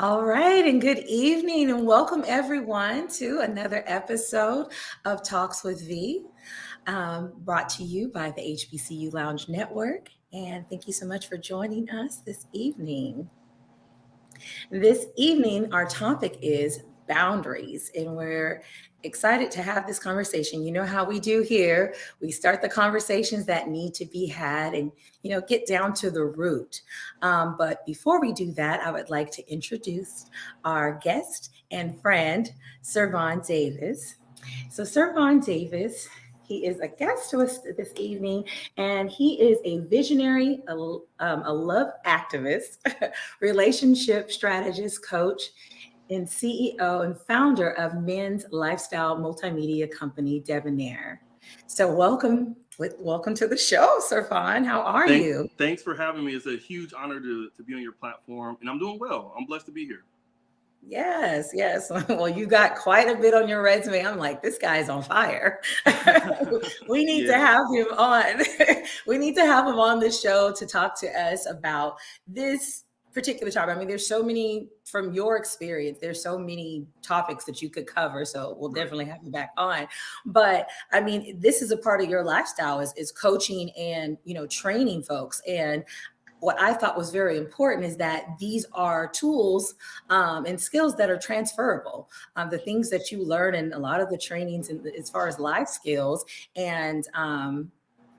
All right, and good evening, and welcome everyone to another episode of Talks with V, brought to you by the HBCU Lounge Network. And thank you so much for joining us this evening. This evening, our topic is boundaries, and we're excited to have this conversation. You know how we do here. We start the conversations that need to be had and, get down to the root. But before we do that, I would like to introduce our guest and friend, Servon Davis. So, Servon Davis, he is a guest to us this evening, and he is a visionary, a love activist, relationship strategist, coach, and CEO and founder of men's lifestyle multimedia company, Debonair. So, welcome to the show, Servon. How are you? Thanks for having me. It's a huge honor to be on your platform, and I'm doing well. I'm blessed to be here. Yes. Well, you got quite a bit on your resume. I'm like, this guy's on fire. We need to have him on. We need to have him on the show to talk to us about this particular topic. I mean, there's so many from your experience. There's so many topics that you could cover. So we'll definitely have you back on. But I mean, this is a part of your lifestyle is coaching and, training folks. And what I thought was very important is that these are tools and skills that are transferable. The things that you learn in a lot of the trainings, as far as life skills and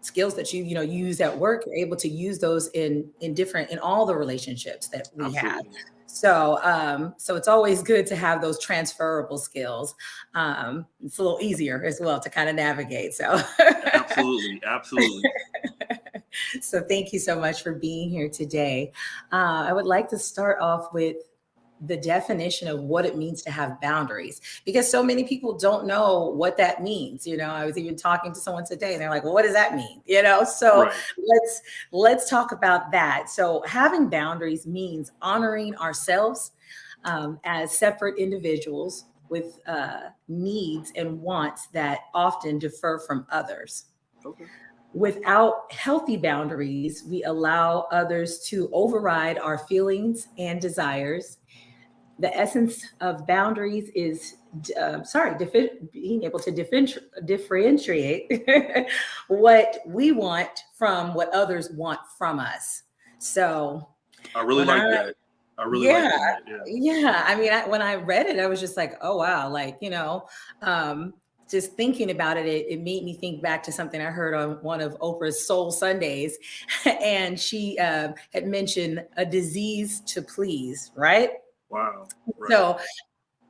skills that you use at work, you're able to use those in all the relationships that we have. So it's always good to have those transferable skills. It's a little easier as well to kind of navigate. So absolutely. So thank you so much for being here today. I would like to start off with the definition of what it means to have boundaries, because so many people don't know what that means. I was even talking to someone today and they're like, well, what does that mean? So let's talk about that. So having boundaries means honoring ourselves as separate individuals with needs and wants that often differ from others. Okay. Without healthy boundaries, we allow others to override our feelings and desires. The essence of boundaries is, being able to differentiate what we want from what others want from us. So I really like that. Yeah. I mean, when I read it, I was just like, oh, wow. Just thinking about it, it made me think back to something I heard on one of Oprah's Soul Sundays. And she had mentioned a disease to please, right? Wow. Right. So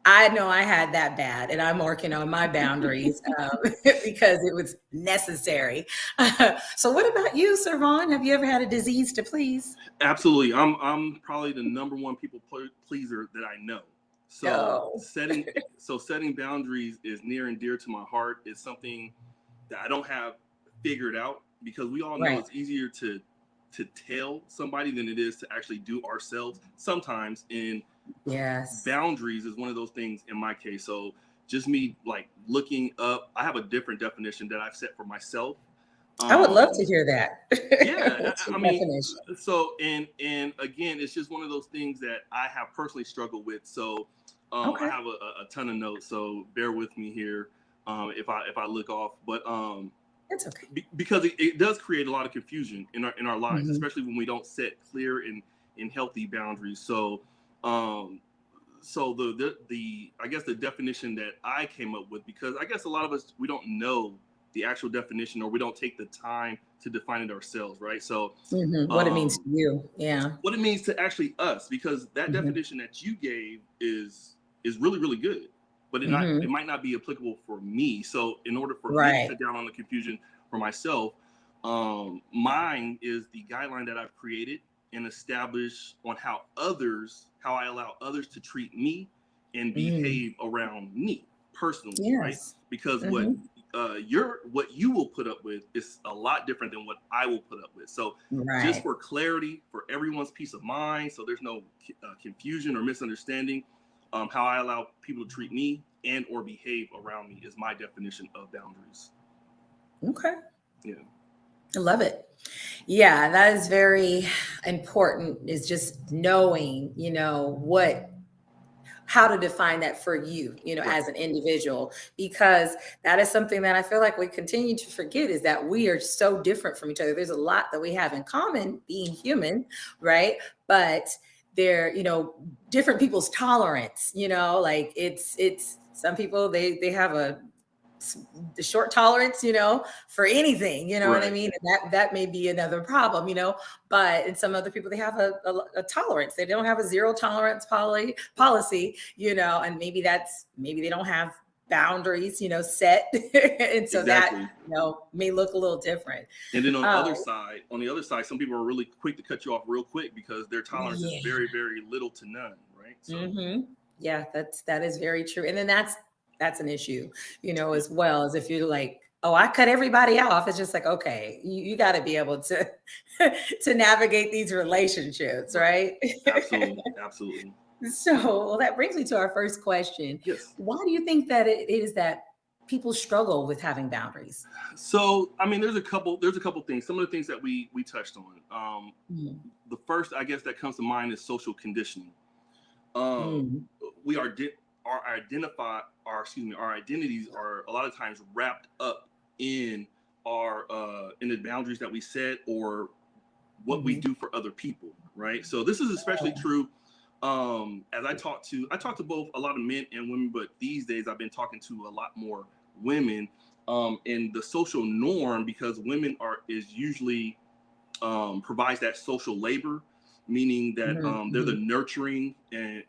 I know I had that bad, and I'm working on my boundaries because it was necessary. So what about you, Servon? Have you ever had a disease to please? Absolutely. I'm probably the number one people pleaser that I know. So setting boundaries is near and dear to my heart. It's something that I don't have figured out, because we all know it's easier to tell somebody than it is to actually do ourselves sometimes. And boundaries is one of those things in my case. So just me looking up, I have a different definition that I've set for myself. I would love to hear that. Yeah, I mean, so and again, it's just one of those things that I have personally struggled with. So I have a ton of notes, so bear with me here if I look off. But it's okay, because it does create a lot of confusion in our lives, especially when we don't set clear and healthy boundaries. So the I guess the definition that I came up with, because I guess a lot of us, we don't know the actual definition, or we don't take the time to define it ourselves, right? So what it means to you, what it means to actually us, because that definition that you gave is really, really good, but it might not be applicable for me. So in order for me to cut down on the confusion for myself, mine is the guideline that I've created and established on how I allow others to treat me and behave around me personally, right? Because what you will put up with is a lot different than what I will put up with. So just for clarity, for everyone's peace of mind, so there's no confusion or misunderstanding, how I allow people to treat me and or behave around me is my definition of boundaries. Okay. Yeah. I love it. Yeah, that is very important, is just knowing, what how to define that for you, Right. as an individual, because that is something that I feel like we continue to forget, is that we are so different from each other. There's a lot that we have in common being human, right? But they're, different people's tolerance, like it's some people, they have the short tolerance, for anything, you know what I Right. mean? And that may be another problem, but in some other people, they have a tolerance. They don't have a zero tolerance policy, and maybe they don't have boundaries, set. And so that, Exactly. may look a little different. And then Um, on the other side, some people are really quick to cut you off real quick because their tolerance is yeah. very, very little to none, right? So Yeah, that is very true. And then that's an issue, yeah, as well, as if you're like, oh, I cut everybody off. It's just like, okay, you got to be able to to navigate these relationships, right. right? Absolutely. Absolutely. So, well, that brings me to our first question. Yes. Why do you think that it is that people struggle with having boundaries? So I mean, there's a couple things. Some of the things that we touched on. Mm, The first, I guess, that comes to mind is social conditioning. Um, mm, we are our identities are a lot of times wrapped up in our in the boundaries that we set or what we mhm. do for other people, right? So this is especially true as I talk to both a lot of men and women, but these days I've been talking to a lot more women. And the social norm, because women are is usually provides that social labor, meaning that Mhm, they're the mhm. nurturing, and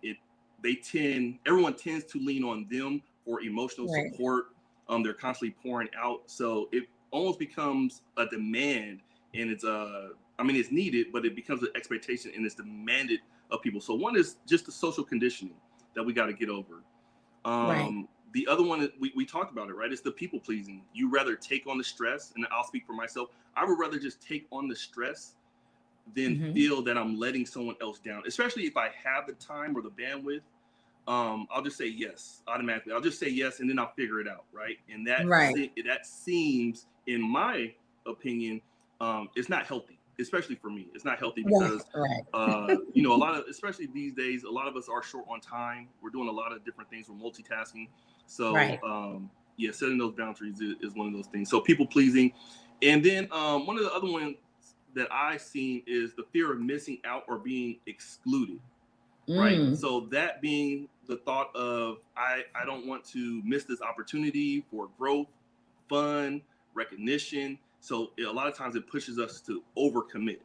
everyone tends to lean on them for emotional Right, support. They're constantly pouring out, so it almost becomes a demand, and I mean, it's needed, but it becomes an expectation and it's demanded of people. So one is just the social conditioning that we got to get over. right. The other one, we talked about it, right? It's the people pleasing. You rather take on the stress, and I'll speak for myself. I would rather just take on the stress than Mhm. feel that I'm letting someone else down, especially if I have the time or the bandwidth. I'll just say yes automatically. I'll just say yes, and then I'll figure it out, right? And Right, that seems, in my opinion, it's not healthy, especially for me. It's not healthy right, because, right, a lot of, especially these days, a lot of us are short on time. We're doing a lot of different things. We're multitasking. So, right. yeah, setting those boundaries is one of those things. So people pleasing, and then one of the other ones that I've seen is the fear of missing out or being excluded, right? Mm. So that being the thought of I don't want to miss this opportunity for growth, fun, recognition. So a lot of times it pushes us to overcommit.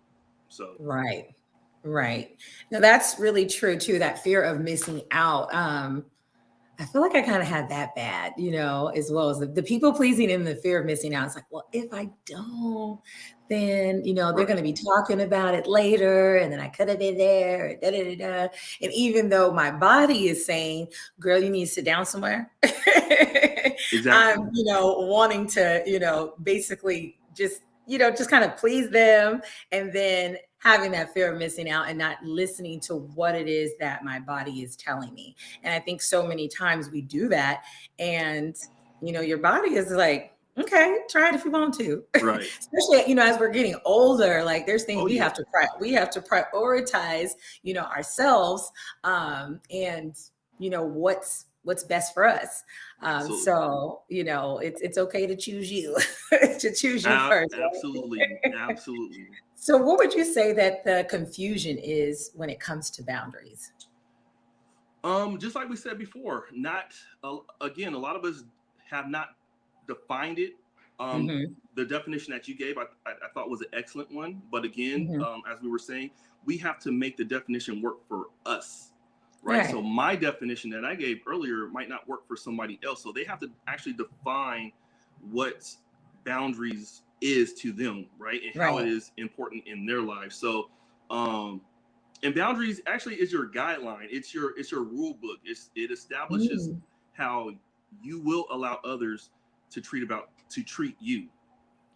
So Right. Right. Now that's really true too, that fear of missing out. I feel like I kind of had that bad, as well as the people pleasing and the fear of missing out. It's like, well, if I don't, then, they're right, going to be talking about it later. And then I could have been there. Da, da, da, da. And even though my body is saying, girl, you need to sit down somewhere. exactly, I'm, wanting to, basically just kind of please them, and then having that fear of missing out and not listening to what it is that my body is telling me. And I think so many times we do that. And, your body is like, okay, try it if you want to. right. Especially, as we're getting older, like there's things Oh yeah, we have to prioritize, ourselves, and what's best for us. absolutely, It's okay to choose you, to choose you first, right? absolutely, absolutely. So what would you say that the confusion is when it comes to boundaries? Just like we said before, not again. A lot of us have not defined it. Um, Mhm, the definition that you gave, I thought was an excellent one. But again, mhm. as we were saying, we have to make the definition work for us, right? So Right, my definition that I gave earlier might not work for somebody else. So they have to actually define what boundaries is to them, right, and how it right. is important in their lives. So, and boundaries actually is your guideline. It's your rule book. It establishes Mm, how you will allow others to treat you,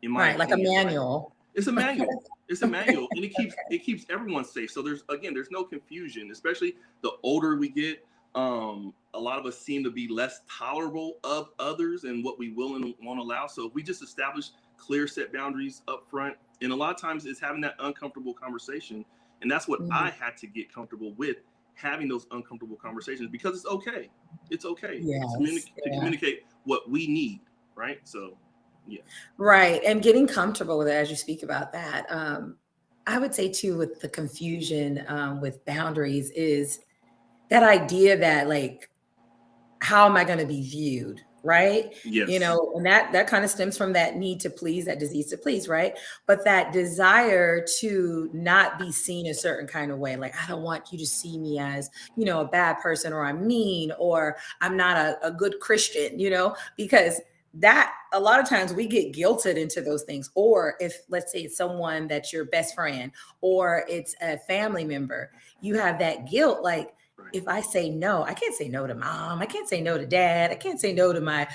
in my right, like a opinion, right? manual. It's a manual. It's a manual, and it keeps everyone safe. So there's no confusion, especially the older we get. A lot of us seem to be less tolerable of others and what we will and won't allow. So if we just establish clear set boundaries up front, and a lot of times it's having that uncomfortable conversation, and that's what Mhm. I had to get comfortable with having those uncomfortable conversations, because it's okay. It's okay Yes. to communicate what we need, right? So, yeah. Right. And getting comfortable with it as you speak about that. I would say too, with the confusion with boundaries is that idea that like, how am I going to be viewed? Right. Yes. And that kind of stems from that need to please, that disease to please. Right. But that desire to not be seen a certain kind of way. Like, I don't want you to see me as, a bad person, or I'm mean, or I'm not a good Christian, because that a lot of times we get guilted into those things. Or if, let's say, it's someone that's your best friend, or it's a family member, you have that guilt. Like, if I say no, I can't say no to mom. I can't say no to dad. I can't say no to my,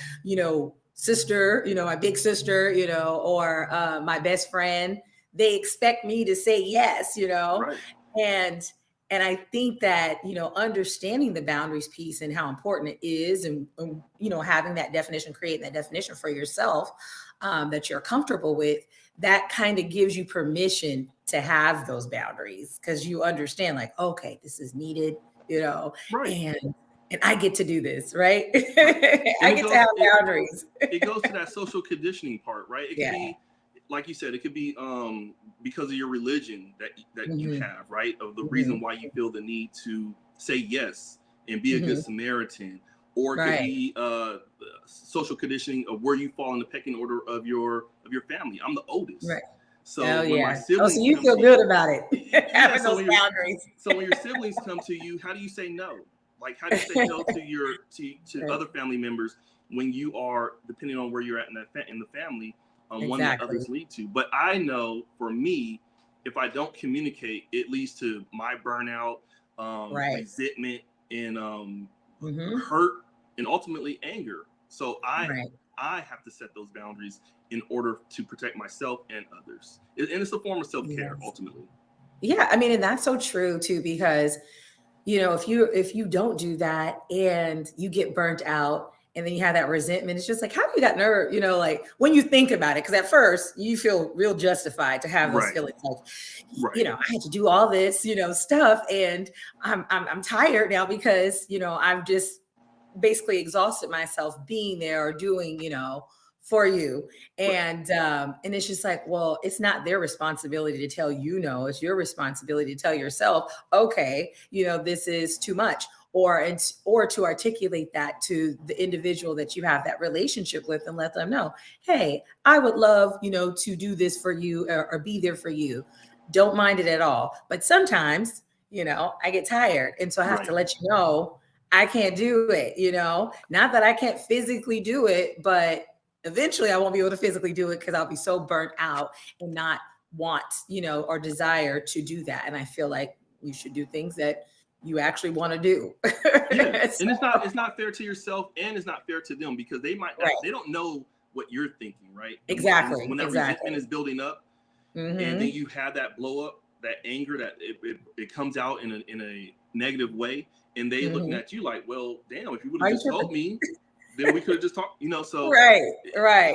sister, my big sister, or my best friend. They expect me to say yes, Right. and I think that, understanding the boundaries piece and how important it is, and having that definition, creating that definition for yourself that you're comfortable with, that kind of gives you permission to have those boundaries, because you understand, like, okay, this is needed, Right. and I get to do this, right? Right. I get to have boundaries. It goes to that social conditioning part, right? It could Yeah. be, like you said, it could be because of your religion that you have, right? Of the reason why you feel the need to say yes and be a good Samaritan, or it could be social conditioning of where you fall in the pecking order of your family. I'm the oldest. Right. So when my siblings so you feel good about it. Having so those boundaries. So when your siblings come to you, how do you say no? Like, how do you say no to your to other family members when you are, depending on where you're at in the family, one that others lead to? But I know for me, if I don't communicate, it leads to my burnout, resentment, and hurt, and ultimately anger. So I have to set those boundaries in order to protect myself and others. And it's a form of self-care, ultimately. Yeah, I mean, and that's so true too, because if you don't do that and you get burnt out, and then you have that resentment, it's just like, how do you got nerve? Like, when you think about it, because at first you feel real justified to have those feelings, like, I had to do all this, stuff, and I'm tired now because I've just basically exhausted myself being there or doing, for you. And it's just like, well, it's not their responsibility to tell you no. It's your responsibility to tell yourself, okay, this is too much. Or to articulate that to the individual that you have that relationship with, and let them know, hey, I would love, to do this for you, or be there for you. Don't mind it at all. But sometimes, I get tired. And so I have to let you know, I can't do it, not that I can't physically do it, but eventually I won't be able to physically do it because I'll be so burnt out and not want, or desire to do that. And I feel like you should do things that you actually want to do. Yeah. So, and it's not fair to yourself, and it's not fair to them, because they might not, they don't know what you're thinking, right? Exactly. And when that resentment is building up, and then you have that blow up, that anger, that it comes out in a negative way, and they looking at you like, well, damn, if you would have just told me, then we could have just talked, so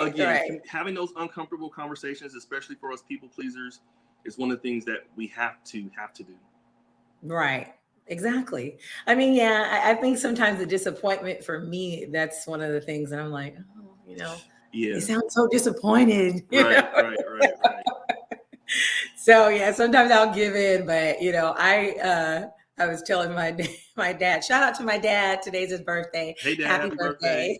again, having those uncomfortable conversations, especially for us people pleasers, is one of the things that we have to do. Right. Exactly. I mean, yeah, I think sometimes the disappointment for me, that's one of the things that I'm like, oh, you sound so disappointed. Right. So yeah, sometimes I'll give in, but I was telling my dad, shout out to my dad. Today's his birthday. Hey, Dad, happy birthday.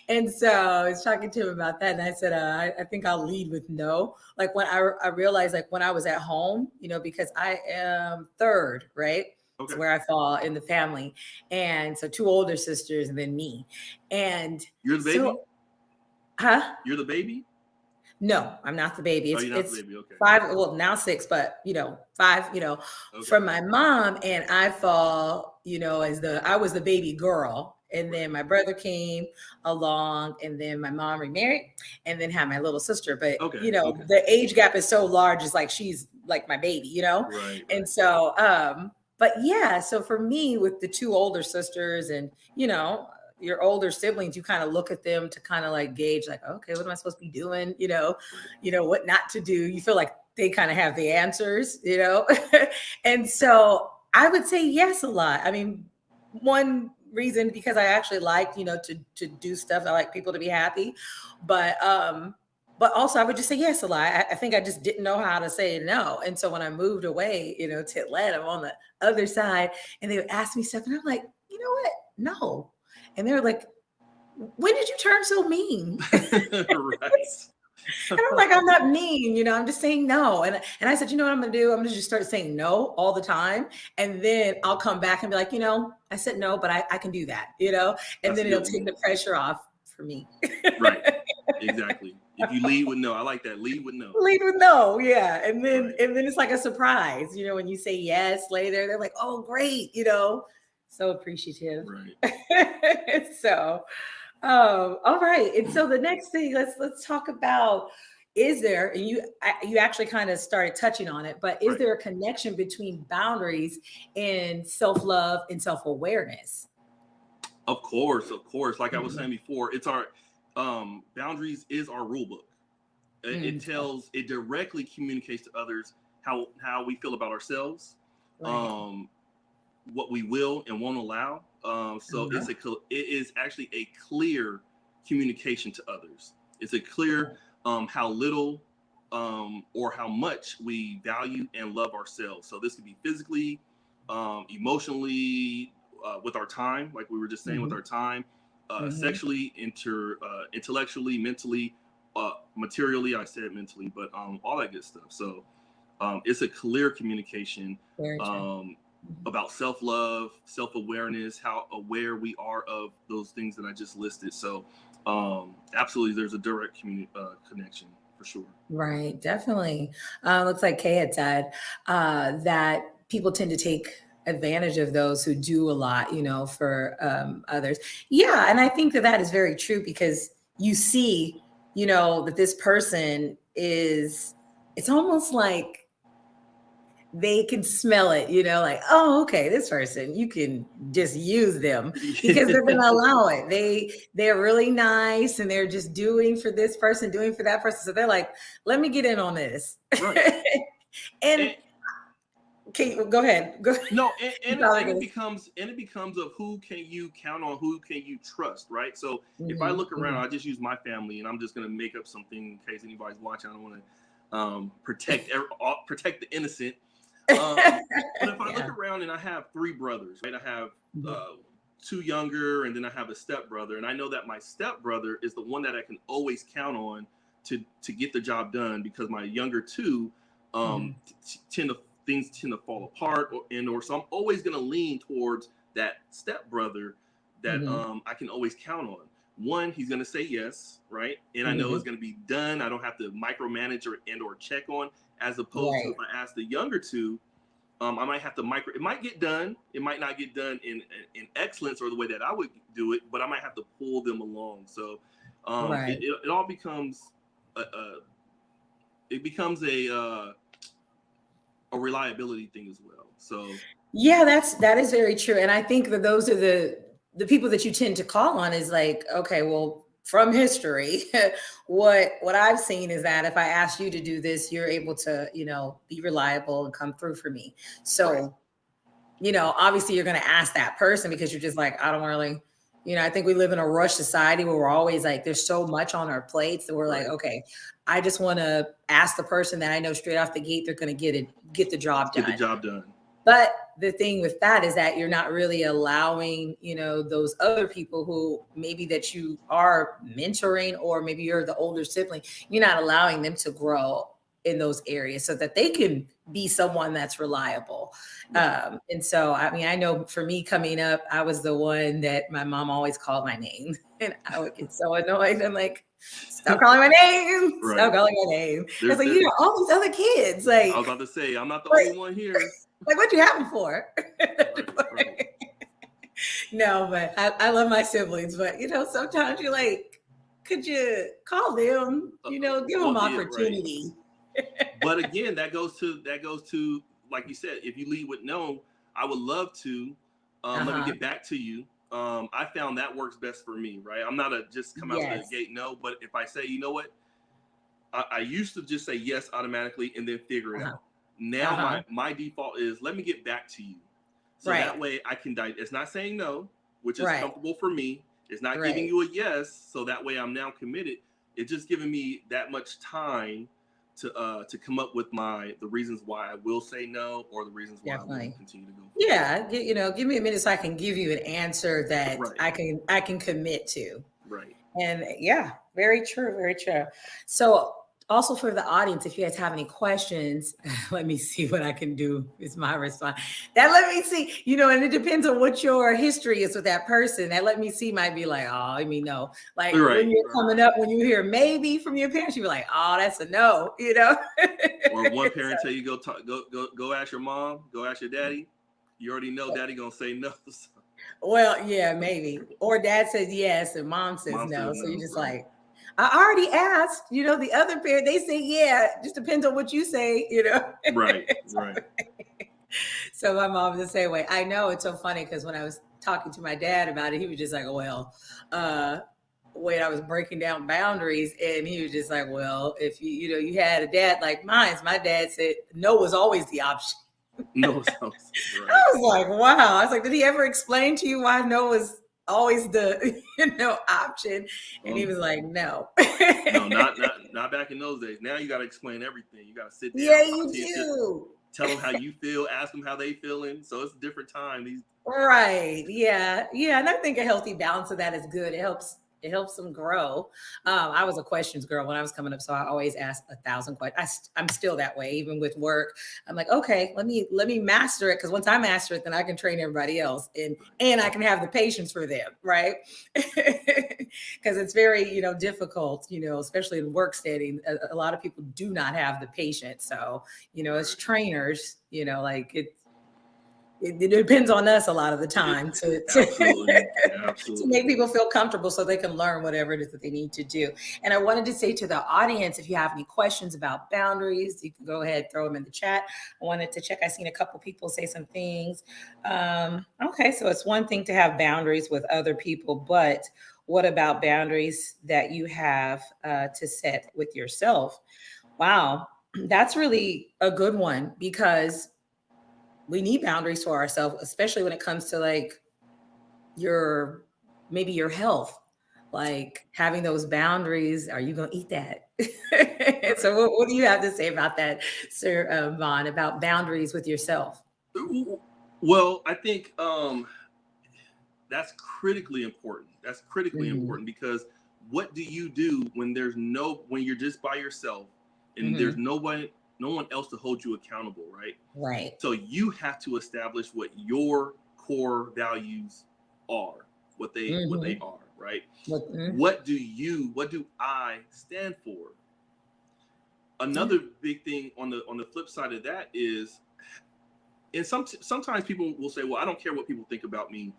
And so I was talking to him about that, and I said, I think I'll lead with no. Like, when I realized, like, when I was at home, because I am third, right? Okay. Where I fall in the family, and so 2 older sisters and then me. And you're the baby? Huh? You're the baby? No, I'm not the baby. It's the baby. Okay. 5, well, now 6, but 5, from my mom, and I fall, I was the baby girl. And then my brother came along, and then my mom remarried, and then had my little sister. But the age gap is so large, it's like she's like my baby, Right. And so but yeah, so for me, with the 2 older sisters, and your older siblings, you kind of look at them to kind of like gauge, like, okay, what am I supposed to be doing? What not to do. You feel like they kind of have the answers, and so I would say yes a lot. I mean, one reason because I actually like, to do stuff. I like people to be happy, but also I would just say yes a lot. I think I just didn't know how to say no, and so when I moved away, to Atlanta, I'm on the other side, and they would ask me stuff, and I'm like, you know what? No, and they were like, when did you turn so mean? Right. And I'm like, I'm not mean, I'm just saying no. And I said, you know what I'm gonna do? I'm gonna just start saying no all the time. And then I'll come back and be like, I said no, but I can do that, and That's then a it'll good take one. the pressure off for me. Right. Exactly. If you lead with no, I like that. Lead with no. Lead with no, yeah. And then Right. and then it's like a surprise, when you say yes later, they're like, oh great, so appreciative. Right. So all right. And so the next thing, let's talk about, is there, and you actually kind of started touching on it, but is Right. there a connection between boundaries and self-love and self-awareness? Of course, of course. Like I was Mhm. saying before, it's our boundaries is our rule book. Mm, It directly communicates to others how we feel about ourselves, right. um, what we will and won't allow. So Uh-huh. it is actually a clear communication to others. It's a clear how little or how much we value and love ourselves. So this could be physically, emotionally, with our time, like we were just saying, with Mhm. our time, Mhm. sexually, intellectually, mentally, materially. I said mentally, but all that good stuff. So it's a clear communication Very true. um, Mhm. about self-love, self-awareness, how aware we are of those things that I just listed. So absolutely, there's a direct connection for sure. Right, definitely. Looks like Kay had said that people tend to take advantage of those who do a lot, for others. Yeah, and I think that that is very true because you see, that this person is, it's almost like they can smell it, like, oh, okay, this person, you can just use them because they're going to allow it. They're really nice and they're just doing for this person, doing for that person. So they're like, let me get in on this. Right. And And Kate, go ahead. Go. no, You probably and gonna. it becomes of who can you count on, who can you trust, right? So if I Mhm, look around, mhm. I just use my family, and I'm just gonna make up something in case anybody's watching. I don't want to protect the innocent. But if I look Yeah. around and I have three brothers, right? I have Mhm. uh, two younger, and then I have a stepbrother, and I know that my stepbrother is the one that I can always count on to get the job done because my younger two Mhm. tend to things tend to fall apart or so I'm always going to lean towards that stepbrother that Mhm. I can always count on. One, he's going to say yes, right? And I know it's Mhm. going to be done. I don't have to micromanage or check on, as opposed to Right. if I ask the younger two, I might have to micro. It might get done. It might not get done in excellence or the way that I would do it, but I might have to pull them along. So Right. it all becomes a it becomes a reliability thing as well. So Yeah, that is very true. And I think that those are the people that you tend to call on is like, okay, well, from history, what I've seen is that if I ask you to do this, you're able to, be reliable and come through for me. right, So, obviously you're going to ask that person because you're just like, I don't really, I think we live in a rush society where we're always like, there's so much on our plates that we're like, right. okay, I just want to ask the person that I know straight off the gate, they're going to get the job Get the done. job done. But the thing with that is that you're not really allowing, those other people who maybe that you are mentoring, or maybe you're the older sibling, you're not allowing them to grow in those areas so that they can be someone that's reliable. Right. And so, I mean, I know for me coming up, I was the one that my mom always called my name, and I would get so annoyed. I'm like, stop calling my name, Right. stop calling my name. It's like, There. all these other kids, I was like, about to say I'm not the like only one here. what you have them for? Right. Right. No, but I love my siblings. But sometimes you're like, could you call them? Give them Well, yeah. Right. opportunity. But again, that goes to like you said. If you lead with no, I would love to. Let me Uh-huh. get back to you. I found that works best for me. Right. I'm not a just come out the Yes. gate no. But if I say, you know what, I used to just say yes automatically and then figure it Uh-huh. out. Now Uh-huh. my default is let me get back to you. So that way I can it's not saying no, which is comfortable for me. It's not giving you a yes. So that way I'm now committed. It's just giving me that much time to come up with the reasons why I will say no, or the reasons why I will continue to go forward. Yeah, give me a minute so I can give you an answer that I can commit to. Right. And yeah, very true, very true. So also for the audience, if you guys have any questions, let me see what I can do is my response. That let me see, and it depends on what your history is with that person. That let me see might be like, oh, I mean, no. Like when you're coming up, when you hear maybe from your parents, you be like, oh, that's a no, Or one parent tell you go ask your mom, go ask your daddy. You already know daddy gonna say no. Well, yeah, maybe. Or dad says yes and mom says no. So you're just like, I already asked, the other parent, they say, yeah, just depends on what you say, Right. So my mom's the same way. I know, it's so funny because when I was talking to my dad about it, he was just like, well, when I was breaking down boundaries, and he was just like, well, if you had a dad like mine, my dad said no was always the option. No was always right. I was like, wow. I was like, did he ever explain to you why no was always the option? And he was like, no. No, not back in those days. Now you got to explain everything. You got to sit down. Yeah, you do. Tell them how you feel. Ask them how they feeling. So it's a different time. Right. Yeah. Yeah. And I think a healthy balance of that is good. It helps them grow. I was a questions girl when I was coming up, so I always asked 1,000 questions. I'm still that way, even with work. I'm like, okay, let me master it, because once I master it, then I can train everybody else, and I can have the patience for them, right? Because it's very difficult, especially in work setting. A lot of people do not have the patience. So as trainers, like it depends on us a lot of the time to make people feel comfortable so they can learn whatever it is that they need to do. And I wanted to say to the audience, if you have any questions about boundaries, you can go ahead, throw them in the chat. I wanted to check. I seen a couple people say some things. Okay, so it's one thing to have boundaries with other people, but what about boundaries that you have to set with yourself? Wow, that's really a good one, because we need boundaries for ourselves, especially when it comes to like maybe your health, like having those boundaries. Are you going to eat that? So what do you have to say about that, Sir Vaughn, about boundaries with yourself? Well, I think that's critically important. That's critically important, because what do you do when when you're just by yourself and there's no one else to hold you accountable, right? Right. So you have to establish what your core values are, what they are, right? What do I stand for? Another big thing on the flip side of that is, and sometimes people will say, well, I don't care what people think about me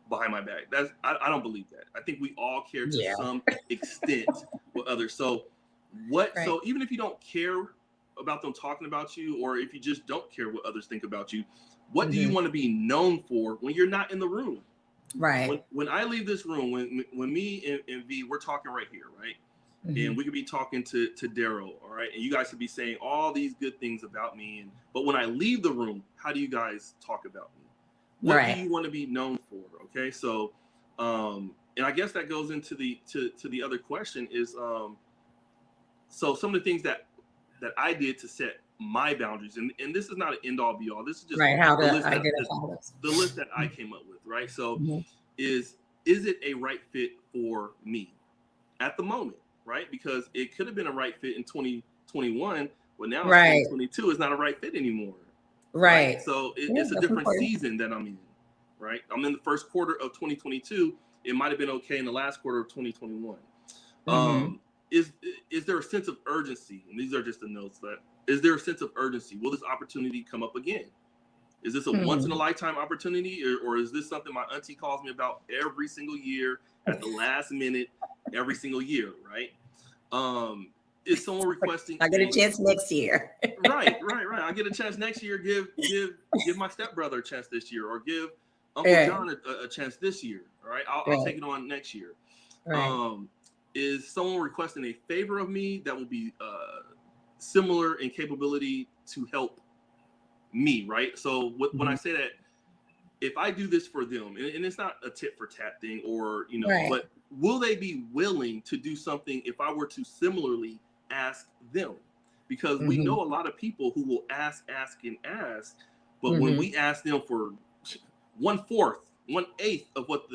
behind my back. I don't believe that. I think we all care to some extent with others. So so even if you don't care about them talking about you, or if you just don't care what others think about you, what do you want to be known for when you're not in the room? Right. When I leave this room, when me and V, we're talking right here, right? And we could be talking to Daryl, all right? And you guys could be saying all these good things about me. But when I leave the room, how do you guys talk about me? What do you want to be known for? Okay, so and I guess that goes into the other question is so some of the things that I did to set my boundaries, and this is not an end all be all. This is just the list that I came up with, right? So is it a right fit for me at the moment, right? Because it could have been a right fit in 2021, but now 2022 is not a right fit anymore. Right. So it's a different season that I'm in, right? I'm in the first quarter of 2022. It might have been okay in the last quarter of 2021. Is there a sense of urgency? And these are just the notes. Is there a sense of urgency? Will this opportunity come up again? Is this a once in a lifetime opportunity, or is this something my auntie calls me about every single year at the last minute, every single year, right? Is someone requesting? I get a chance next year. Right. I get a chance next year. Give my stepbrother a chance this year, or give Uncle John a chance this year. All right, I'll take it on next year. Right. Is someone requesting a favor of me that will be similar in capability to help me, right? So when I say that, if I do this for them, and it's not a tit for tat thing, or Right. but will they be willing to do something if I were to similarly ask them? Because we know a lot of people who will ask, and ask, but when we ask them for 1/4, 1/8 of what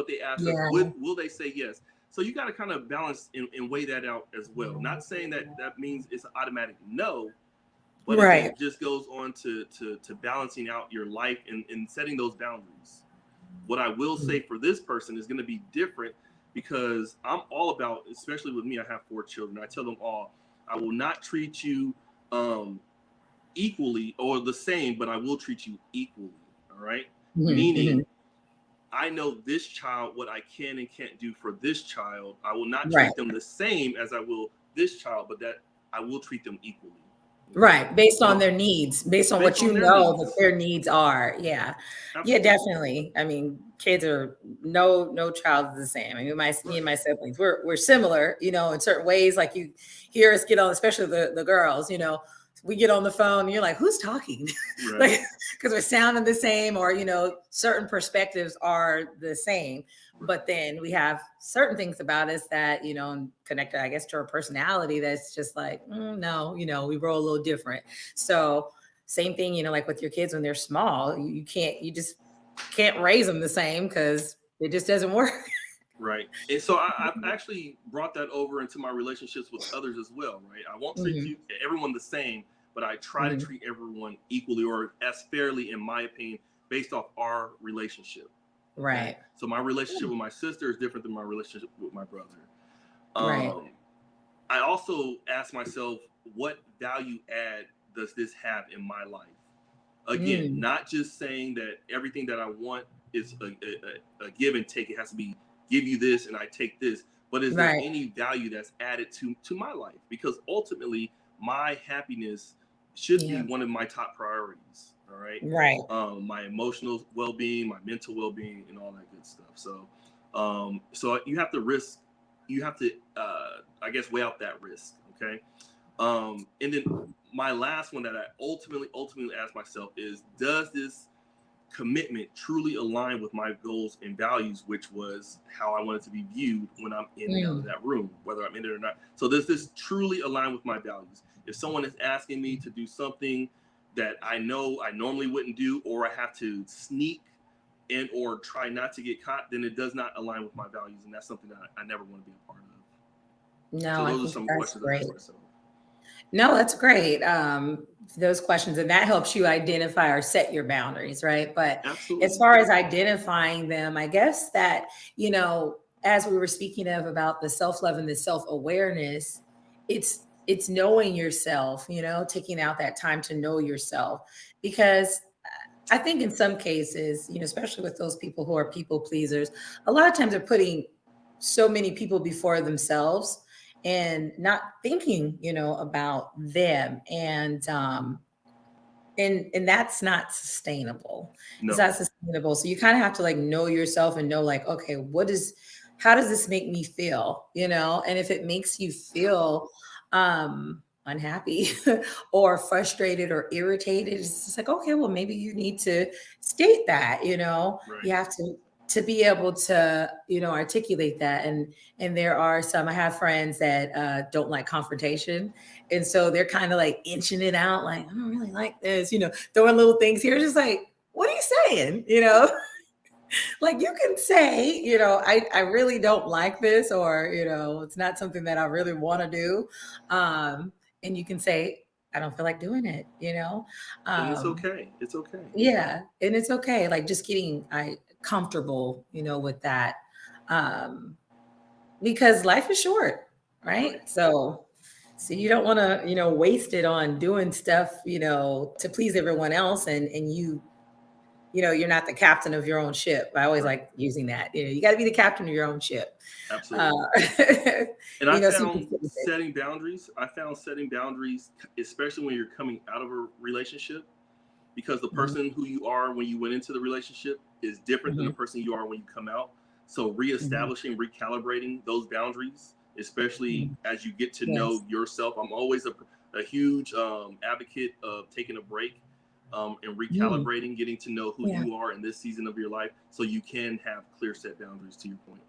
they ask us, Yeah. will they say yes? So you got to kind of balance and weigh that out as well. Not saying that means it's an automatic no, but again, Right. it just goes on to balancing out your life and setting those boundaries. What I will say for this person is going to be different, because I'm all about, especially with me, I have 4 children. I tell them all, I will not treat you equally or the same, but I will treat you equally. All right. Meaning, I know this child, what I can and can't do for this child. I will not Right. treat them the same as I will this child, but that I will treat them equally. Right, based on So their needs, based on based what on you their know that needs. their needs are. Yeah. Yeah, Absolutely. definitely. I mean, kids are no child is the same. I mean, me and Right. my siblings, we're similar, in certain ways. Like you hear us get on, especially the girls, we get on the phone and you're like, who's talking? Right. Like, because we're sounding the same, or certain perspectives are the same. Right. But then we have certain things about us that, connected, I guess, to our personality that's just like, no, we roll a little different. So same thing, like with your kids when they're small, you just can't raise them the same because it just doesn't work. Right. And so I've actually brought that over into my relationships with others as well, right? I won't treat Hmm. everyone the same, but I try to Hmm. treat everyone equally or as fairly, in my opinion, based off our relationship. Okay. Right. So my relationship with my sister is different than my relationship with my brother. Right. Um, I also ask myself, what value add does this have in my life? Again, Mm. not just saying that everything that I want is a give and take. It has to be give you this and I take this. But is there Right. any value that's added to my life? Because ultimately, my happiness should be Yeah. one of my top priorities. All right, Right. my emotional well-being, my mental well-being, and all that good stuff. So you have to risk. You have to, I guess, weigh out that risk. Okay, and then my last one that I ultimately ask myself is, does this commitment truly align with my goals and values, which was how I wanted to be viewed when I'm in and out of Mm. that room, whether I'm in it or not. So does this truly align with my values? If someone is asking me to do something that I know I normally wouldn't do, or I have to sneak and or try not to get caught, then it does not align with my values, and that's something that I never want to be a part of. No, So I those are think some that's questions I great. ask myself. No, that's great. Those questions, and that helps you identify or set your boundaries, right? But as Absolutely. far as identifying them, I guess that, as we were speaking about the self-love and the self-awareness, it's knowing yourself, taking out that time to know yourself. Because I think in some cases, especially with those people who are people pleasers, a lot of times they're putting so many people before themselves and not thinking, about them. And that's not sustainable. It's No. not sustainable. So you kind of have to like know yourself and know like, okay, how does this make me feel? And if it makes you feel unhappy or frustrated or irritated, it's just like, okay, well, maybe you need to state that, Right. you have to be able to, articulate that. And there are some, I have friends that don't like confrontation, and so they're kind of like inching it out, like, I don't really like this, throwing little things here. Just like, what are you saying? Like you can say, I really don't like this, or, it's not something that I really want to do. And you can say, I don't feel like doing it. And it's Um, okay. It's okay. yeah. And it's okay. Like just getting comfortable, with that. Um, because life is short, right? Right. So you don't want to, waste it on doing stuff, to please everyone else, and you're not the captain of your own ship. I always Right. like using that. You got to be the captain of your own ship. Uh, Absolutely. And I so you can found sit with it. setting boundaries. I found setting boundaries, especially when you're coming out of a relationship, because the Mhm, person who you are when you went into the relationship is different than the mhm, person you are when you come out. So mhm, reestablishing, recalibrating those boundaries, especially mhm. as you get to Yes. know yourself. I'm always a huge advocate of taking a break. and recalibrating, getting to know who Yeah. you are in this season of your life, so you can have clear set boundaries. To your point.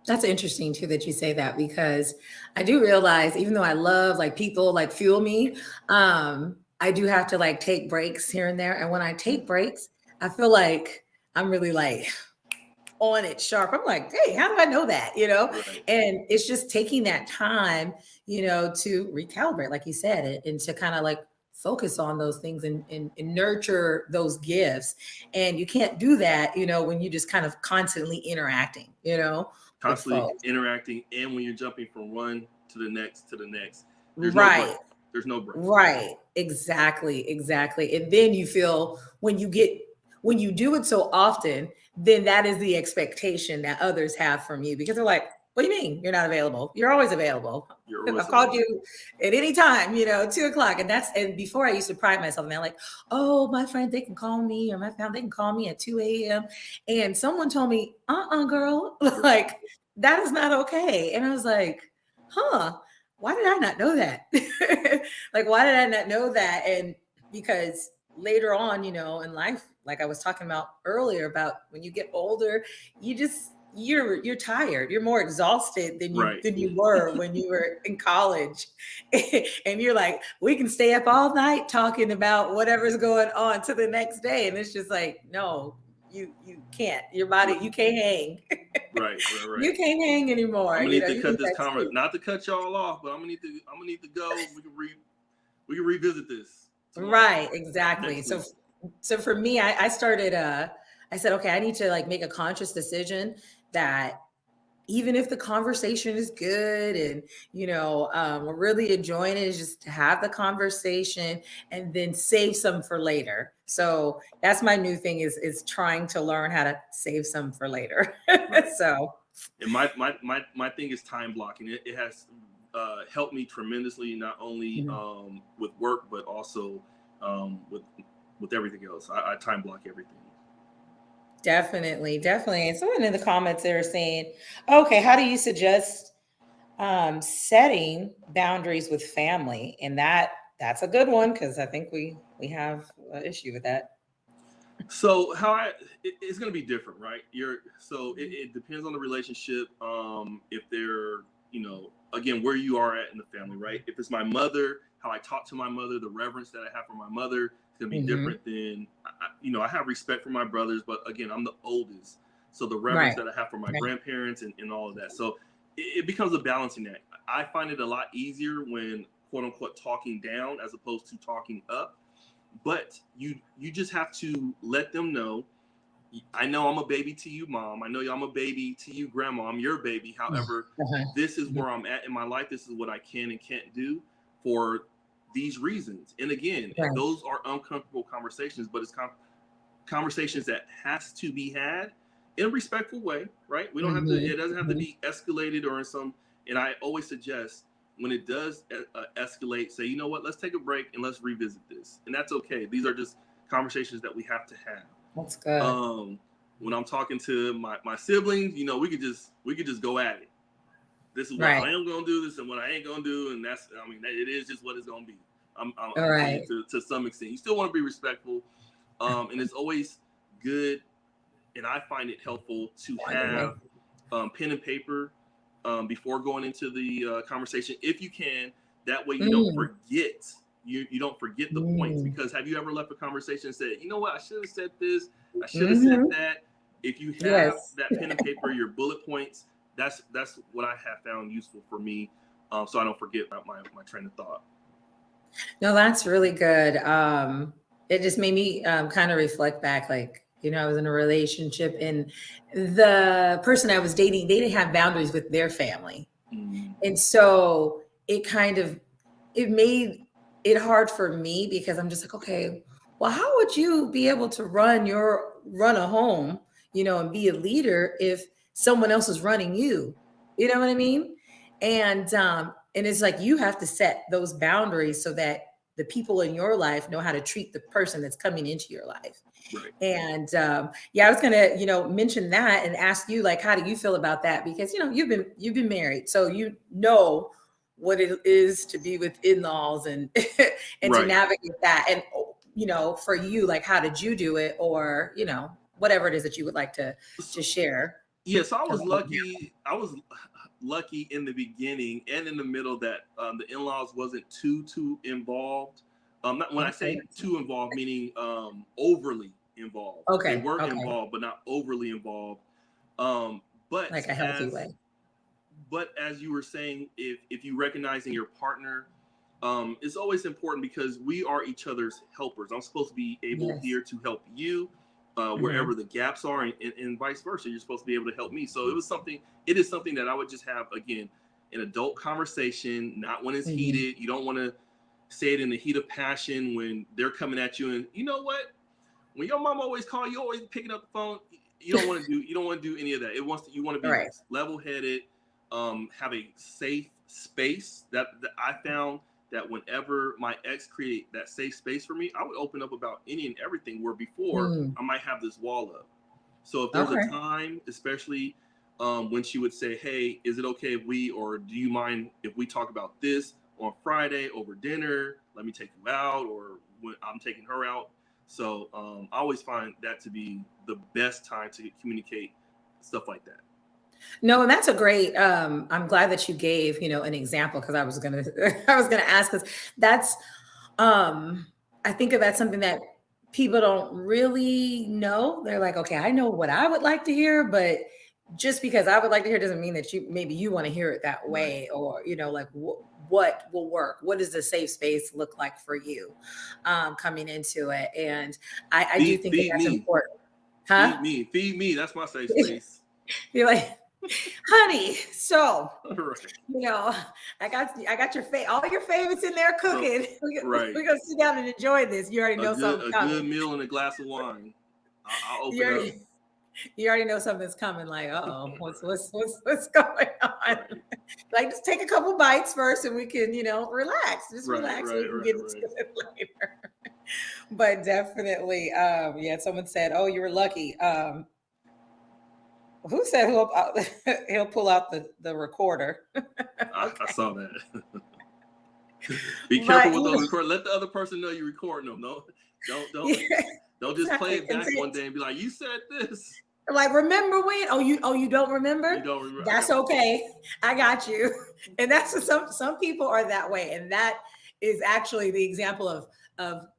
That's interesting too that you say that, because I do realize, even though I love like people like fuel me, I do have to like take breaks here and there. And when I take breaks, I feel like I'm really like on it sharp. I'm like, hey, how do I know that? Right. And it's just taking that time, to recalibrate, like you said, and to kind of like focus on those things, and nurture those gifts. And you can't do that, when you just kind of constantly interacting, with Constantly folks. interacting, and when you're jumping from one to the next, there's no break. Right. There's no break. Right. Exactly. Exactly. And then you feel when you do it so often, then that is the expectation that others have from you, because they're like, what do you mean you're not available? You're always available. You're I've always called available. you at any time, 2 o'clock. And before I used to pride myself in that, like, oh, my friend, they can call me, or my family, they can call me at 2 a.m. And someone told me, girl, like, that is not okay. And I was like, huh, why did I not know that? Like, why did I not know that? And because later on, in life, like I was talking about earlier, about when you get older, you're tired. You're more exhausted than you Right. than you were when you were in college. And you're like, we can stay up all night talking about whatever's going on to the next day. And it's just like, no, you can't. Your body, you can't hang. Right. Right. Right. You can't hang I'm anymore. gonna need to You cut need this that conversation. sleep. Not to cut y'all off, but I'm gonna need to go. We can revisit this tomorrow, Right, exactly. next So week. so for me, I started I said, okay, I need to like make a conscious decision that even if the conversation is good, and we're really enjoying it, is just to have the conversation and then save some for later. So that's my new thing, is trying to learn how to save some for later. Right. So And my thing is time blocking. It has helped me tremendously, not only mhm. with work, but also with everything else. I time block everything. Definitely, definitely. And someone in the comments, they were saying, okay, how do you suggest setting boundaries with family? And that's a good one, because I think we have an issue with that. So it's going to be different, right? It depends on the relationship. If they're, again, where you are at in the family, right? If it's my mother, how I talk to my mother, the reverence that I have for my mother, it's going to be Hmm. different than I have respect for my brothers, but again, I'm the oldest, so the reverence Right. that I have for my Right. grandparents, and all of that. So it becomes a balancing act. I find it a lot easier when quote unquote talking down as opposed to talking up, but you just have to let them know, I know I'm a baby to you, mom. I know I'm a baby to you, grandma. I'm your baby. However, Uh-huh. this is Mhm. where I'm at in my life. This is what I can and can't do for these reasons. And again, Right. those are uncomfortable conversations, but it's conversations that has to be had in a respectful way, right? We don't have to. Hmm. It doesn't have to Hmm. be escalated or in some. And I always suggest, when it does escalate, say, you know what? Let's take a break and let's revisit this, and that's okay. These are just conversations that we have to have. That's good. um when I'm talking to my siblings, we could just go at it. This is what Right. I am gonna do, this and what I ain't gonna do, and that's, I mean, it is just what it's gonna be. All I'm saying, right. to some extent, you still want to be respectful, and it's always good, and I find it helpful to Wonderful. have pen and paper before going into the conversation, if you can. That way, you don't Mm, forget. You don't forget the points, mm. because have you ever left a conversation and said, you know what, I should have said this, I should have said Hmm. that. If you have Yes. that pen and paper, your bullet points, that's what I have found useful for me, so I don't forget my train of thought. No, that's really good. It just made me kind of reflect back, like, I was in a relationship, and the person I was dating, they didn't have boundaries with their family. Mm, And so it made it hard for me, because I'm just like, okay, well, how would you be able to run a home, and be a leader if someone else is running you? You know what I mean? And it's like you have to set those boundaries so that the people in your life know how to treat the person that's coming into your life. right. And yeah, I was gonna, mention that and ask you, like, how do you feel about that? Because you've been married, so what it is to be with in-laws, and and to Right. navigate that. And for you, like, how did you do it? Or, whatever it is that you would like to share. Yes, I was lucky. I was lucky in the beginning and in the middle that the in-laws wasn't too involved. When I say too involved, meaning overly involved. They were involved, but not overly involved. But like a healthy way. But as you were saying, if you recognizing your partner, it's always important because we are each other's helpers. I'm supposed to be able here to help you wherever the gaps are, and vice versa. You're supposed to be able to help me. So it is something that I would just have, again, an adult conversation, not when it's heated. You don't want to say it in the heat of passion when they're coming at you. And you know what? When your mom always call you, always picking up the phone. You don't want to do any of that. You want to be level-headed, have a safe space. That I found that whenever my ex created that safe space for me, I would open up about any and everything, where before I might have this wall up. So if there's a time, especially when she would say, hey, is it okay if or do you mind if we talk about this on Friday over dinner? Let me take you out, or when I'm taking her out. So I always find that to be the best time to communicate stuff like that. No, and that's a great, I'm glad that you gave, an example, because I was going to ask, because that's, I think that's something that people don't really know. They're like, okay, I know what I would like to hear, but just because I would like to hear doesn't mean that maybe you want to hear it that way, or, like what will work? What does the safe space look like for you coming into it? And I do think that's important. Huh? Feed me. That's my safe space. You're like, honey, so I got all your favorites in there cooking. We're gonna sit down and enjoy this. You already know something coming. A good meal and a glass of wine. I'll open up. You already know something's coming. Like, what's going on? Like, just take a couple bites first, and we can, relax. Just relax. We can get into it later. But definitely, someone said, "Oh, you were lucky." Who said he'll pull out the recorder? I saw that. Be careful with those recordings. Let the other person know you're recording them. Don't just play it back one day and be like, "You said this." Like, remember when? Oh, you don't remember? You don't remember. That's okay. I got you. And that's some people are that way, and that is actually the example of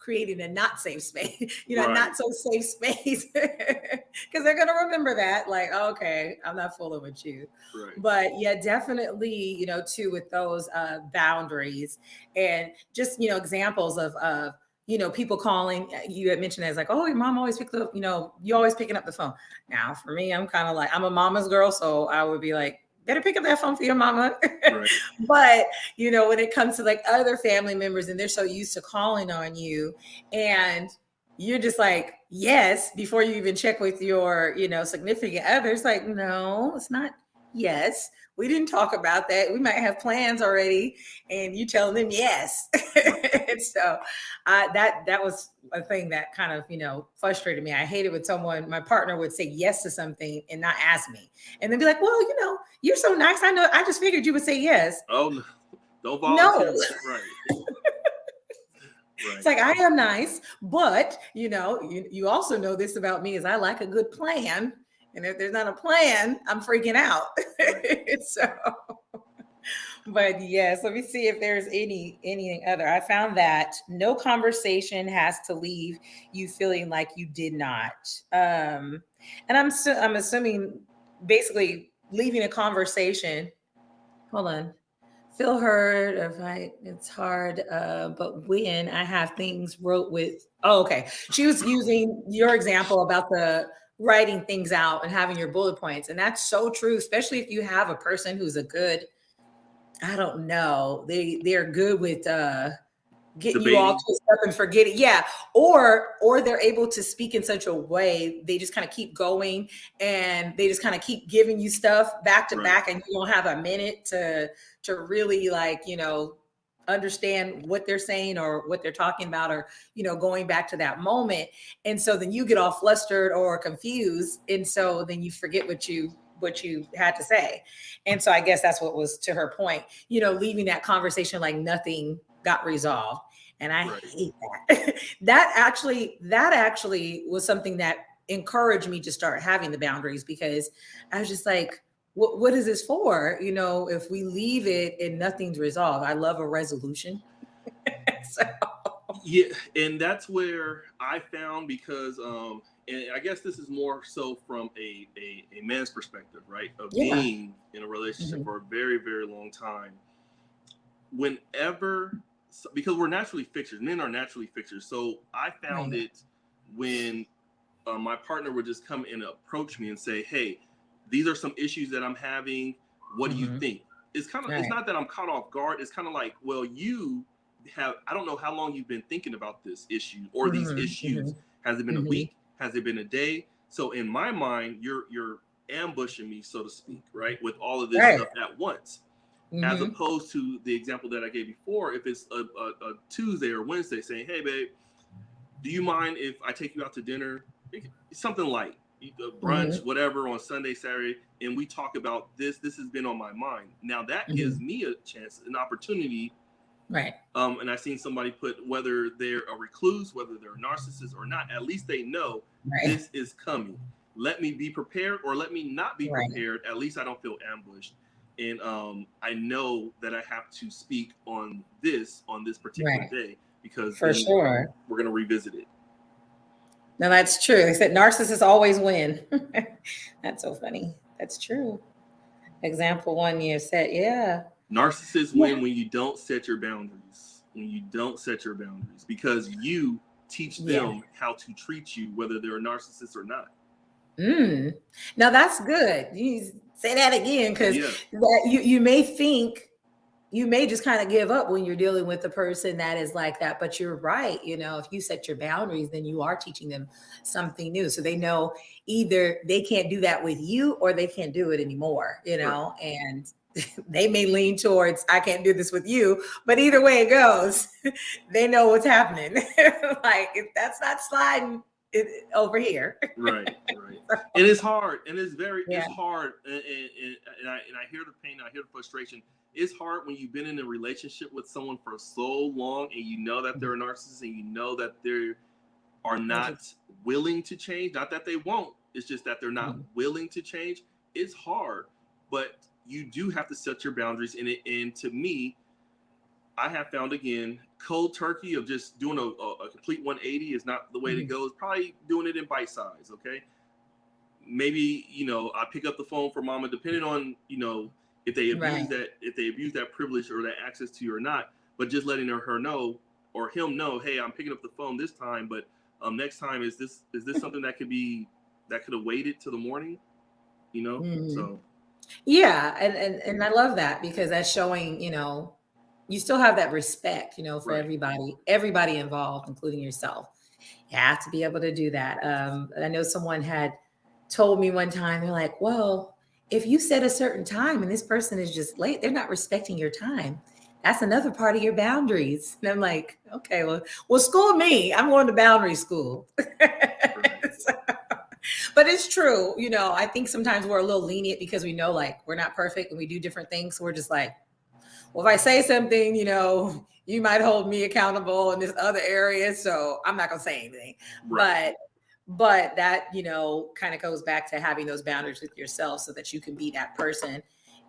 creating a not safe space, not so safe space, because they're going to remember that, like, okay, I'm not fooling with you. Right. But yeah, definitely, too, with those boundaries, and just, examples of, people calling. You had mentioned as like, oh, your mom always picked up, you always picking up the phone. Now for me, I'm kind of like, I'm a mama's girl. So I would be like, better pick up that phone for your mama. Right. But, when it comes to like other family members, and they're so used to calling on you, and you're just like, yes, before you even check with your, significant other, it's like, no, it's not. Yes, we didn't talk about that. We might have plans already, and you telling them yes. And so that was a thing that kind of, frustrated me. I hated when my partner would say yes to something and not ask me, and then be like, well, you're so nice. I know. I just figured you would say yes. Oh, no. Don't volunteer. No. Right. Right. It's like, I am nice, but you also know this about me, is I like a good plan. And if there's not a plan, I'm freaking out. Right. So, but yes, let me see if there's anything other. I found that no conversation has to leave you feeling like you did not. And I'm assuming basically leaving a conversation. Hold on. Feel heard, or it's hard, but when I have things wrote with, okay. She was using your example about the writing things out and having your bullet points. And that's so true, especially if you have a person who's a good, I don't know, they're good with getting debating. You all twisted up and forget it. Yeah. Or they're able to speak in such a way, they just kind of keep going, and they just kind of keep giving you stuff back to back, and you don't have a minute to really, like, understand what they're saying or what they're talking about, or, going back to that moment. And so then you get all flustered or confused. And so then you forget what you had to say. And so I guess that's what was to her point, leaving that conversation like nothing got resolved. And I hate that. that actually was something that encouraged me to start having the boundaries, because I was just like, what is this for? If we leave it and nothing's resolved. I love a resolution. So. Yeah, and that's where I found, because and I guess this is more so from a man's perspective, right? Of being in a relationship for a very, very long time. Because we're naturally fixers, men are naturally fixers. So I found it when my partner would just come and approach me and say, "Hey, these are some issues that I'm having. What do you think?" It's not that I'm caught off guard. It's kind of like, well, I don't know how long you've been thinking about this issue or these issues. Has it been a week? Has it been a day? So in my mind, you're ambushing me, so to speak, right? With all of this stuff at once. As opposed to the example that I gave before, if it's a Tuesday or Wednesday, saying, "Hey, babe, do you mind if I take you out to dinner?" Something light, brunch, whatever, on Sunday, Saturday, and we talk about this. This has been on my mind. Now that gives me a chance, an opportunity. Right. And I've seen somebody put, whether they're a recluse, whether they're a narcissist or not, at least they know this is coming. Let me be prepared, or let me not be prepared. At least I don't feel ambushed. And I know that I have to speak on this particular day, because for sure we're going to revisit it. No, that's true. They said narcissists always win. That's so funny. That's true. Example one you said, Narcissists win when you don't set your boundaries. When you don't set your boundaries, because you teach them how to treat you, whether they're a narcissist or not. Now that's good. You say that again, because you may think, you may just kind of give up when you're dealing with a person that is like that. But you're right. If you set your boundaries, then you are teaching them something new. So they know either they can't do that with you, or they can't do it anymore, and they may lean towards, I can't do this with you, but either way it goes, they know what's happening. Like, if that's not sliding over here. Right. And it's hard, and it's hard. And I hear the pain, I hear the frustration. It's hard when you've been in a relationship with someone for so long, and you know that they're a narcissist, and you know that they are not willing to change. Not that they won't, it's just that they're not willing to change. It's hard, but you do have to set your boundaries in it. And to me, I have found, again, cold turkey of just doing a complete 180 is not the way to go. It's probably doing it in bite size. Okay. Maybe, I pick up the phone for mama, depending on, if they abuse that privilege or that access to you or not, but just letting her know, or him know, hey, I'm picking up the phone this time, but next time, is this something that could have waited till the morning? So. Yeah. And I love that, because that's showing, you still have that respect, for everybody involved, including yourself. You have to be able to do that. I know someone had told me one time, they're like, well, if you set a certain time and this person is just late, they're not respecting your time. That's another part of your boundaries. And I'm like, okay, well, school me. I'm going to boundary school. But it's true. I think sometimes we're a little lenient because we know, like, we're not perfect and we do different things. So we're just like, well, if I say something, you might hold me accountable in this other area. So I'm not going to say anything. Right. But that, kind of goes back to having those boundaries with yourself, so that you can be that person,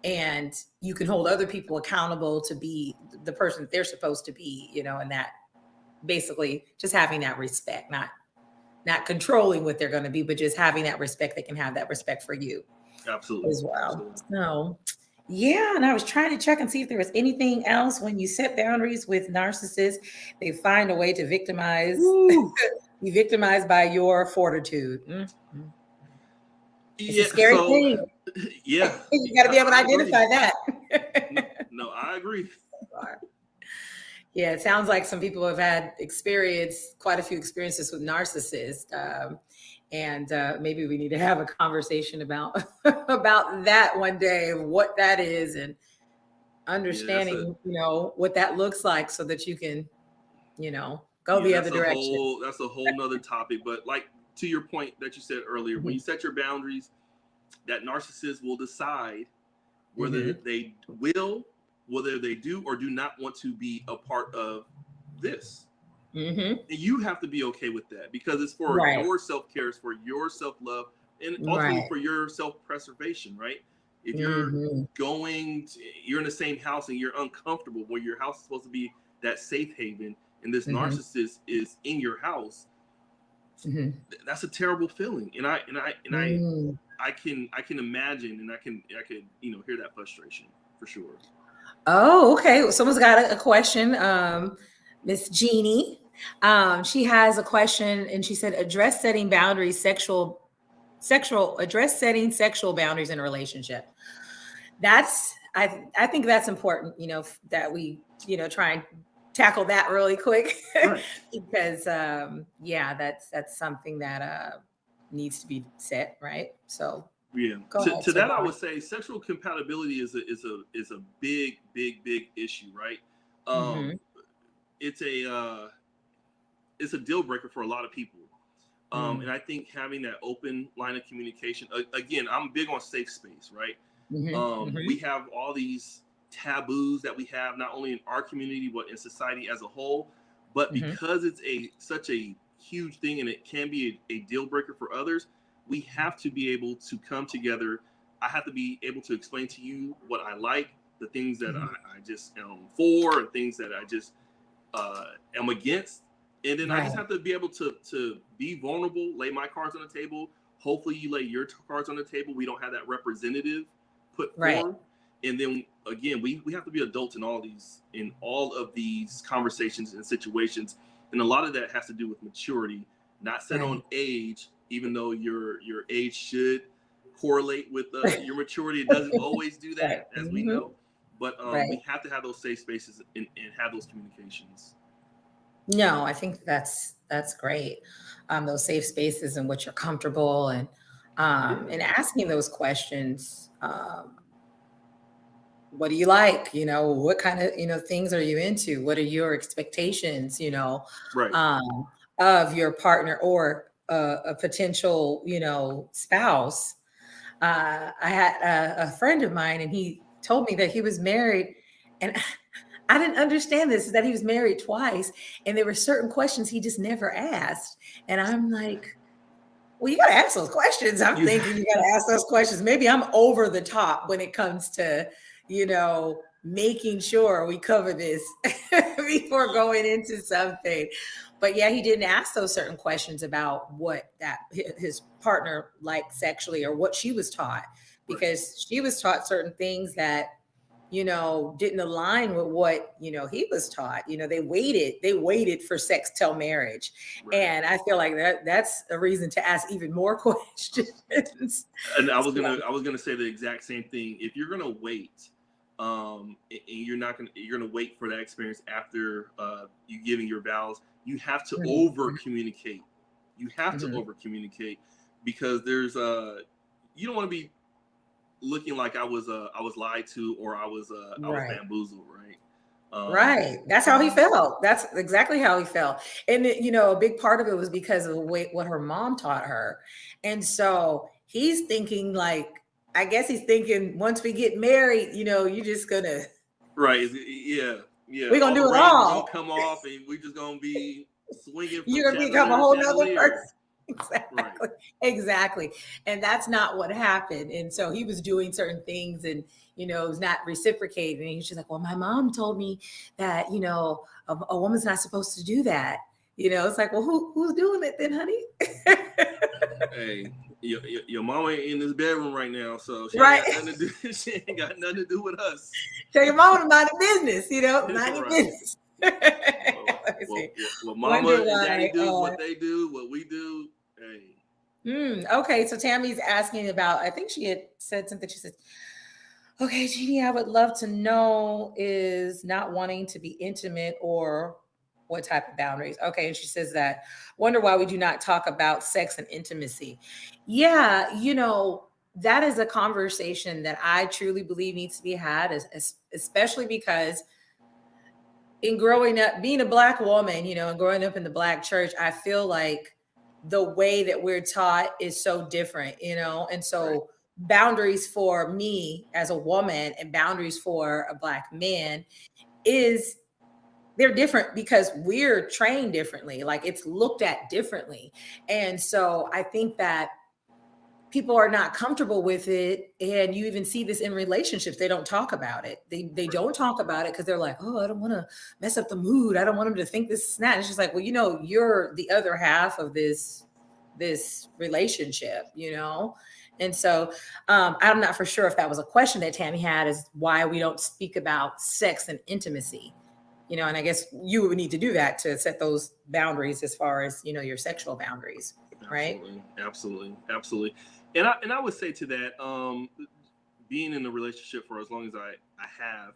and you can hold other people accountable to be the person that they're supposed to be, and that basically just having that respect, not controlling what they're going to be, but just having that respect. They can have that respect for you. Absolutely. As well. Absolutely. No. Yeah. And I was trying to check and see if there was anything else. When you set boundaries with narcissists, they find a way to victimize, be victimized by your fortitude. Mm-hmm. It's a scary thing. Yeah. You got to be able to identify that. No, I agree. Yeah, it sounds like some people have had quite a few experiences with narcissists. And maybe we need to have a conversation about that one day, what that is, and understanding, what that looks like, so that you can, go the other direction. That's a whole nother topic. But, like, to your point that you said earlier, when you set your boundaries, that narcissist will decide whether they do or do not want to be a part of this. And you have to be okay with that because it's for your self-care, it's for your self-love, and ultimately for your self-preservation, right? If you're you're in the same house and you're uncomfortable where your house is supposed to be that safe haven and this narcissist is in your house, that's a terrible feeling. And I can imagine, and I can hear that frustration for sure. Oh, okay. Someone's got a question. Miss Jeannie. She has a question, and she said, address setting boundaries, sexual boundaries in a relationship. That's, I think that's important, that we, try and tackle that really quick. Right. Because that's something that needs to be set, right? So yeah. To that, I would say sexual compatibility is a big issue, right? It's a deal breaker for a lot of people. And I think having that open line of communication, again, I'm big on safe space, right? We have all these taboos that we have, not only in our community, but in society as a whole. But because it's such a huge thing and it can be a deal breaker for others, we have to be able to come together. I have to be able to explain to you what I like, the things that I just am for, and things that I just am against. And then I just have to be able to be vulnerable, lay my cards on the table. Hopefully you lay your cards on the table. We don't have that representative put forward. And then again, we have to be adults in all of these conversations and situations. And a lot of that has to do with maturity, not set on age, even though your age should correlate with your maturity. It doesn't always do that, as we know. But we have to have those safe spaces and have those communications. No, I think that's great. Those safe spaces and what you're comfortable and asking those questions. What do you like? What kind of things are you into? What are your expectations? Of your partner or a potential spouse. I had a friend of mine, and he told me that he was married, and I didn't understand this, is that he was married twice, and there were certain questions he just never asked. And I'm like, well, you got to ask those questions. I'm thinking you got to ask those questions. Maybe I'm over the top when it comes to, making sure we cover this before going into something. But yeah, he didn't ask those certain questions about what that his partner liked sexually or what she was taught, because she was taught certain things that didn't align with what, he was taught. They waited for sex till marriage. And I feel like that's a reason to ask even more questions. And I was gonna say the exact same thing. If you're gonna wait, and you're gonna wait for that experience after you giving your vows, you have to over communicate. You have to over communicate, because there's you don't want to be looking like I was lied to, or I was bamboozled, right? That's how he felt. That's exactly how he felt. And a big part of it was because of what her mom taught her. And so he's thinking, like, I guess he's thinking, once we get married, you're just gonna we're gonna do it all. Gonna come off, and we're just gonna be swinging. You're gonna become a whole nother person. Exactly. And that's not what happened. And so he was doing certain things, and it was not reciprocated. And he was just like, well, my mom told me that a woman's not supposed to do that. It's like, well, who's doing it then, honey? Hey, your mama ain't in this bedroom right now, so she ain't got nothing to do with us. Tell your mama to mind the business, mind your business. Well, mama and daddy do what they do, what we do. Hey. Okay, so Tammy's asking about, I think she had said something. She said, okay, Jeannie, I would love to know is not wanting to be intimate, or what type of boundaries. Okay, and she says that, wonder why we do not talk about sex and intimacy. Yeah, that is a conversation that I truly believe needs to be had, especially because in growing up, being a Black woman, and growing up in the Black church, I feel like the way that we're taught is so different, and so boundaries for me as a woman and boundaries for a Black man is they're different because we're trained differently. Like it's looked at differently. And so I think that people are not comfortable with it. And you even see this in relationships. They don't talk about it. They don't talk about it because they're like, oh, I don't want to mess up the mood. I don't want them to think this is that. It's just like, well, you're the other half of this relationship, And so I'm not for sure if that was a question that Tammy had, is why we don't speak about sex and intimacy. And I guess you would need to do that to set those boundaries as far as, your sexual boundaries, right? Absolutely. And I would say to that, being in a relationship for as long as I have,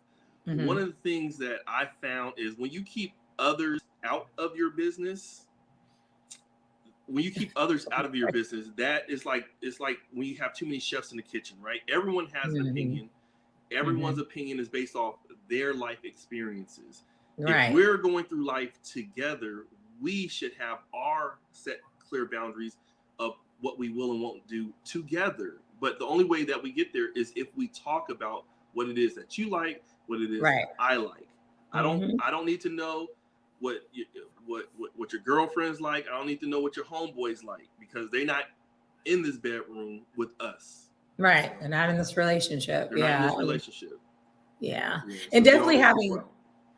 one of the things that I found is when you keep others out of your business, that is like, it's like when you have too many chefs in the kitchen, right? Everyone has an opinion. Everyone's opinion is based off their life experiences. Right. If we're going through life together, we should have our set clear boundaries of what we will and won't do together. But the only way that we get there is if we talk about what it is that you like, what it is that I like. I don't need to know what your girlfriend's like. I don't need to know what your homeboys like, because they're not in this bedroom with us. Right. They're not in this relationship. They're not in this relationship. Yeah. And so definitely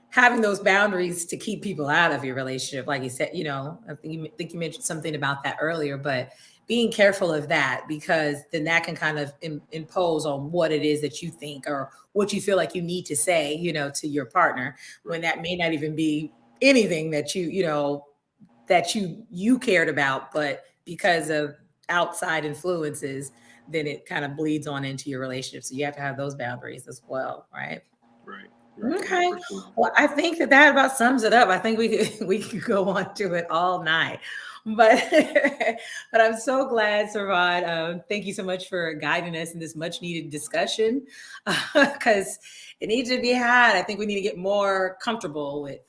having those boundaries to keep people out of your relationship. Like you said, I think you mentioned something about that earlier, but being careful of that, because then that can kind of impose on what it is that you think or what you feel like you need to say, to your partner, when that may not even be anything that you cared about, but because of outside influences, then it kind of bleeds on into your relationship. So you have to have those boundaries as well, right? Right. Okay. Sure. Well, I think that about sums it up. I think we could go on to it all night, but I'm so glad, Sarvan. Thank you so much for guiding us in this much needed discussion, because it needs to be had. I think we need to get more comfortable with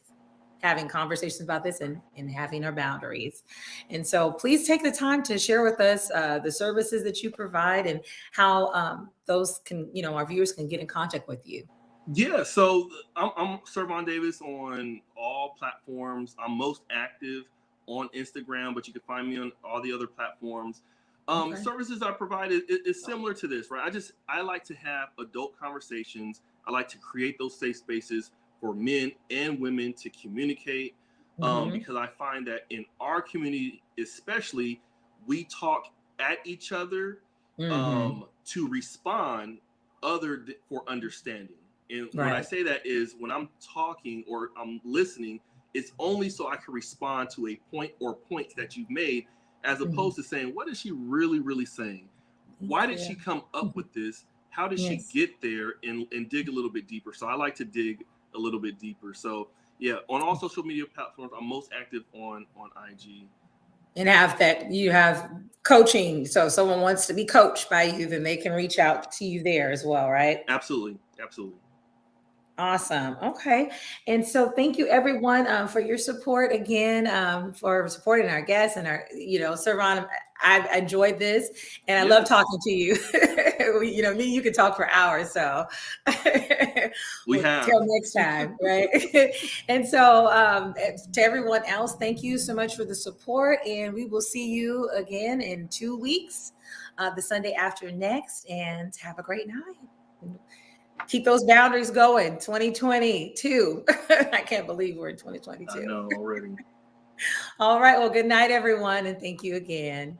having conversations about this and having our boundaries. And so please take the time to share with us the services that you provide and how those can, our viewers can get in contact with you. Yeah, so I'm Sarvan Davis on all platforms. I'm most active on Instagram, but you can find me on all the other platforms. Services I provide is similar to this, right? I like to have adult conversations. I like to create those safe spaces for men and women to communicate, because I find that in our community, especially, we talk at each other to respond for understanding. And when I say that is when I'm talking or I'm listening, it's only so I can respond to a point or points that you've made, as opposed to saying, what is she really, really saying? Why did she come up with this? How did she get there? And dig a little bit deeper. So I like to dig a little bit deeper. So yeah, on all social media platforms, I'm most active on IG. And you have coaching. So if someone wants to be coached by you, then they can reach out to you there as well, right? Absolutely. Awesome. Okay. And so thank you everyone for your support again, for supporting our guests and our, Sarvan, I've enjoyed this and I love talking to you. You could talk for hours. So till next time. Right. And so to everyone else, thank you so much for the support, and we will see you again in 2 weeks, the Sunday after next, and have a great night. Keep those boundaries going. 2022. I can't believe we're in 2022. I know already. All right. Well, good night, everyone. And thank you again.